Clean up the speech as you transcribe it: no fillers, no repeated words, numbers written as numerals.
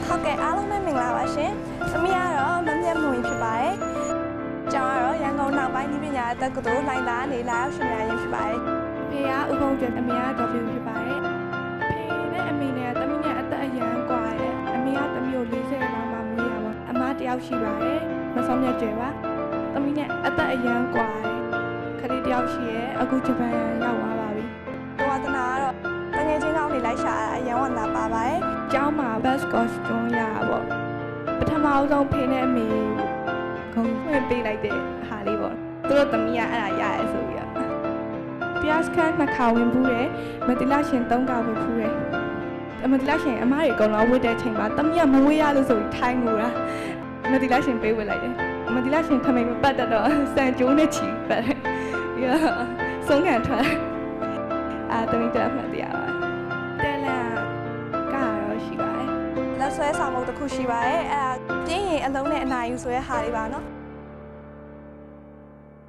ဟုတ်ကဲ့အားလုံးပဲမင်္ဂလာပါရှင်။သမီးကတော့မမြတ်မွေဖြစ်ပါတယ်။ကျောင်းကတော့ရန်ကုန်နောက်ပိုင်းဒီပညာတက္ကသိုလ်လိုင်းသားနေလာရောက်ရှင်များရင်းဖြစ်ပါတယ်။ဖေကဥပုံကျွတ်အမေကဒေါ်ဖြူဖြစ်ပါတယ်။ဖေနဲ့အမေနဲ့သမီးနဲ့အသက်အရန်ကွာတယ်။အမေကသမီးကို40လောက်မှမွေးရပါဘူး။အမတယောက်ရှိပါတယ်။မစောမြတ်ကျွယ်ပါ။သမီးနဲ့အသက်အရန်ကွာတယ်။ခရီးတယောက်ရှိရဲ့အခုဂျပန်ရောက်သွားပါပြီ။ဝါသနာကတော့တငယ်ချင်းကောင်းနေလိုက်ရှာအရန်ဝန္တာပါပါတယ်။ကျောင်းမှာ bus course ကျွန်းရပါပေါ့။ပထမအဆုံးဖေနဲ့အမေဂုံဖွင့်ပေးလိုက်တဲ့ဟာလေးပေါ့။သူတို့သမီးကအဲ့ဒါရရဲဆိုပြီးတော့တရားစခန်း2ခါဝင်ဘူးတယ်။မတိလရှင်3ခါဝင်ဘူးတယ်။မတိလရှင်အမားတွေအကုန်လုံးဝတ်တဲ့ချိန်မှာသမီးကမဝေးရလို့ဆိုပြီးထိုင်းငိုတာ။မတိလရှင်ပေးဝတ်လိုက်တယ်။မတိလရှင်ထမိန်မပတ်တော့စံကျိုးနဲ့ချီပတ်တယ်။ပြီးတော့ဆုံးခံထွက်သမီးတက်မှတ်တရားပါတဲလန်ကတော့ရှိပါတယ်လက်ဆွဲဆောင်မှုတစ်ခုရှိပါတယ်အဲ့ဒါပြင်းရင်အလုံးနဲ့အနာယူဆိုရဲဟာလေးပါနော်